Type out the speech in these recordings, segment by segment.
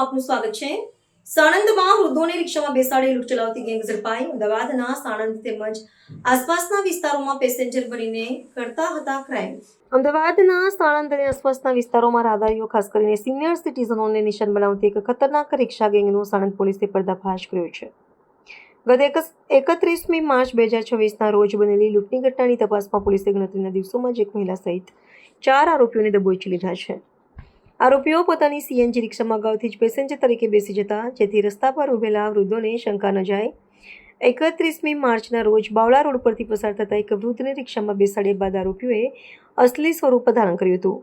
આપનું સ્વાગત છે। સાણંદમાં વૃદ્ધોને રિક્ષામાં બેસાડી લૂંટ ચલાવતી ગેંગ ઝડપાઈ। અમદાવાદના સાણંદ તેમજ આસપાસના વિસ્તારોમાં પેસેન્જર બનીને કરતા હતા ક્રાઇમ। અમદાવાદના સાણંદ અને આસપાસના વિસ્તારોમાં રાહદારીઓ ખાસ કરીને સિનિયર સિટીઝનોને નિશાન બનાવતી એક ખતરનાક રિક્ષા ગેંગનો સાણંદ પોલીસે પર્દાફાશ કર્યો છે। ગત 31મી માર્ચ 2026ના રોજ બનેલી લૂંટની ઘટનાની તપાસમાં પોલીસે ગણતરીના દિવસોમાં જ એક મહિલા સહિત 4 આરોપીઓને દબોચી લીધા છે। આરોપીઓ પોતાની સીએનજી રિક્ષામાં અગાઉથી જ પેસેન્જર તરીકે બેસી જતા, જેથી રસ્તા પર ઉભેલા વૃદ્ધોને શંકા ન જાય। 31મી માર્ચના રોજ બાવળા રોડ પરથી પસાર થતા એક વૃદ્ધને રિક્ષામાં બેસાડ્યા બાદ આરોપીઓએ અસલી સ્વરૂપ ધારણ કર્યું હતું।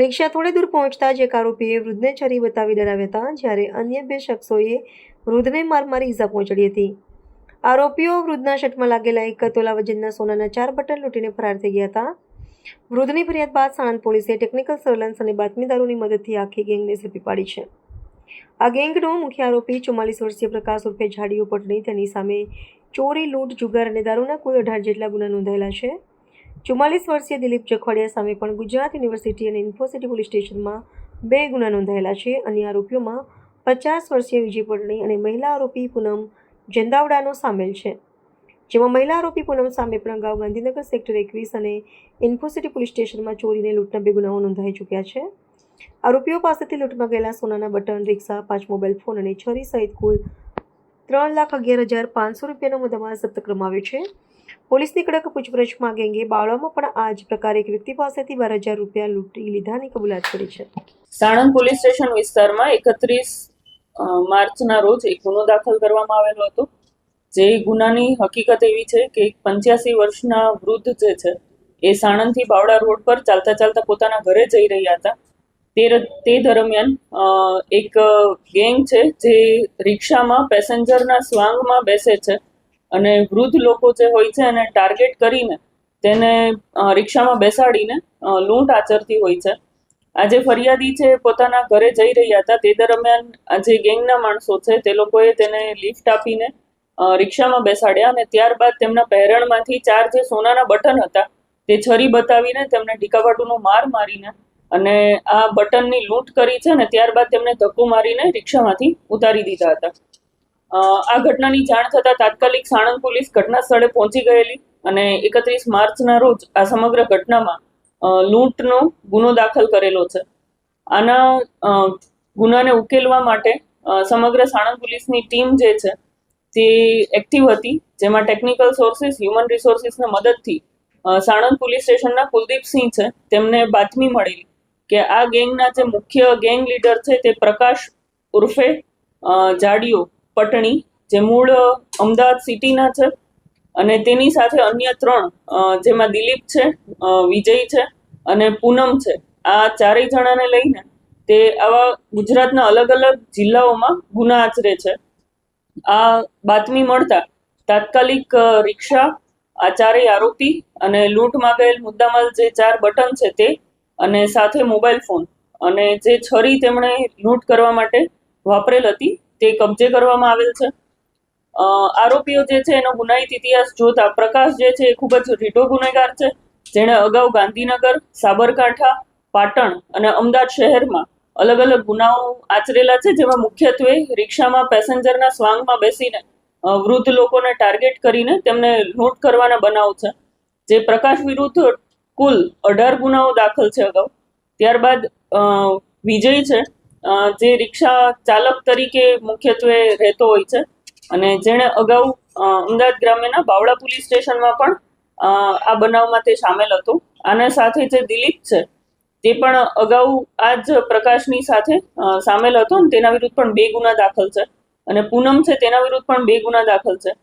રિક્ષા થોડે દૂર પહોંચતા જ એક આરોપીએ વૃદ્ધને છરી બતાવી ડરાવ્યા હતા, જ્યારે અન્ય 2 શખ્સોએ વૃદ્ધને માર મારી ઈજા પહોંચાડી હતી। આરોપીઓ વૃદ્ધના શર્ટમાં લાગેલા 1 તોલા વજનના સોનાના 4 બટન લૂંટીને ફરાર થઈ ગયા હતા। વૃદ્ધની ફરિયાદ બાદ સાણંદ પોલીસે ટેકનિકલ સર્વેલન્સ અને બાતમીદારોની મદદથી આખી ગેંગને ઝડપી પાડી છે। આ ગેંગનો મુખ્ય આરોપી 44 વર્ષીય પ્રકાશ ઉર્ફે ઝાડીઓ પટણી, તેની સામે ચોરી, લૂંટ, જુગાર અને દારૂના કુલ 18 જેટલા ગુના નોંધાયેલા છે। 44 વર્ષીય દિલીપ જખવાડિયા સામે પણ ગુજરાત યુનિવર્સિટી અને ઇન્ફોસિટી પોલીસ સ્ટેશનમાં 2 ગુના નોંધાયેલા છે। અન્ય આરોપીઓમાં 50 વર્ષીય વિજય પટણી અને મહિલા આરોપી પૂનમ જંદાવડાનો સામેલ છે, જેમાં મહિલા આરોપી પૂનમ સામે પણ અગાઉ ગાંધીનગર સેક્ટર 21 અને ઇન્ફોસિટી પોલીસ સ્ટેશનમાં ચોરી અને લૂંટના 2 ગુનાઓ નોંધાઈ ચૂક્યા છે। આરોપીઓ પાસેથી લૂંટમાં ગયેલા સોનાના બટન, રિક્ષા, 5 મોબાઈલ ફોન અને છરી સહિત કુલ 3,11,500 રૂપિયાનો મુદ્દામાલ જપ્ત કરવામાં આવ્યો છે। પોલીસની કડક પૂછપરછમાં ગેંગે બાવળામાં પણ આ જ પ્રકારે એક વ્યક્તિ પાસેથી 12,000 રૂપિયા લૂંટી લીધાની કબૂલાત કરી છે। સાણંદ પોલીસ સ્ટેશન વિસ્તારમાં 31 માર્ચના રોજ એક ગુનો દાખલ કરવામાં આવેલો હતો। જે ગુનાની હકીકત એવી છે કે 85 વર્ષના વૃદ્ધ જે છે એ સાણંદથી બાવળા રોડ પર ચાલતા ચાલતા પોતાના ઘરે જઈ રહ્યા હતા। તે દરમિયાન એક ગેંગ છે જે રિક્ષામાં પેસેન્જરના સ્વાંગમાં બેસે છે અને વૃદ્ધ લોકો જે હોય છે એને ટાર્ગેટ કરીને તેને રિક્ષામાં બેસાડીને લૂંટ આચરતી હોય છે। આ જે ફરિયાદી છે પોતાના ઘરે જઈ રહ્યા હતા, તે દરમિયાન આ જે ગેંગના માણસો છે તે લોકોએ તેને લિફ્ટ આપીને રિક્ષામાં બેસાડ્યા અને ત્યારબાદ તેમના પહેરણમાંથી 4 જે સોનાના બટન હતા તે છરી બતાવીને તેમને ઢીકાભાટુનો માર મારીને અને આ બટનની લૂંટ કરી છે અને ત્યારબાદ તેમને ધક્કો મારીને રિક્ષામાંથી ઉતારી દીધા હતા। આ ઘટનાની જાણ થતાં તાત્કાલિક સાણંદ પોલીસ ઘટના સ્થળે પહોંચી ગયેલી અને 31 માર્ચના રોજ આ સમગ્ર ઘટનામાં લૂંટનો ગુનો દાખલ કરેલો છે। આના ગુનાને ઉકેલવા માટે સમગ્ર સાણંદ પોલીસની ટીમ જે છે તે એક્ટિવ હતી, જેમાં ટેકનિકલ સોર્સિસ, હ્યુમન રિસોર્સિસના મદદથી સાણંદ પોલીસ સ્ટેશનના કુલદીપસિંહ છે તેમને બાતમી મળેલી કે આ ગેંગના જે મુખ્ય ગેંગ લીડર છે તે પ્રકાશ ઉર્ફે ઝાડીઓ પટણી, જે મૂળ અમદાવાદ સિટીના છે અને તેની સાથે અન્ય 3 જેમાં દિલીપ છે, વિજય છે અને પૂનમ છે, આ 4 જણાને લઈને તે આવા ગુજરાતના અલગ અલગ જિલ્લાઓમાં ગુના આચરે છે। આ બાતમી મળતા તાત્કાલિક રિક્ષા, આ 4 આરોપી અને લૂંટમાં ગયેલ મુદ્દામાલ જે 4 બટન છે તે અને સાથે મોબાઈલ ફોન અને જે છરી તેમણે લૂંટ કરવા માટે વાપરેલ હતી તે કબજે કરવામાં આવેલ છે। આરોપીઓ જે છે એનો ગુનાહિત ઇતિહાસ જોતા પ્રકાશ જે છે એ ખૂબ જ રીઢો ગુનેગાર છે, જેણે અગાઉ ગાંધીનગર, સાબરકાંઠા, પાટણ અને અમદાવાદ શહેરમાં અલગ અલગ ગુનાઓ આચરેલા છે, જેમાં મુખ્યત્વે રિક્ષામાં પેસેન્જરના સ્વાંગમાં બેસીને વૃદ્ધ લોકોને ટાર્ગેટ કરીને તેમને લૂંટ કરવાના બનાવ છે। જે પ્રકાશ વિરુદ્ધ કુલ 18 ગુનાઓ દાખલ છે અગાઉ। ત્યારબાદ વિજય છે જે રિક્ષા ચાલક તરીકે મુખ્યત્વે રહેતો હોય છે અને જેણે અગાઉ અમદાવાદ ગ્રામ્યના બાવળા પોલીસ સ્ટેશનમાં પણ આ બનાવમાં તે સામેલ હતો। આના સાથે જે દિલીપ છે તે પણ અગાઉ આ જ પ્રકાશની સાથે સામેલ હતો અને તેના વિરુદ્ધ પણ 2 ગુના દાખલ છે અને પૂનમ છે તેના વિરુદ્ધ પણ 2 ગુના દાખલ છે।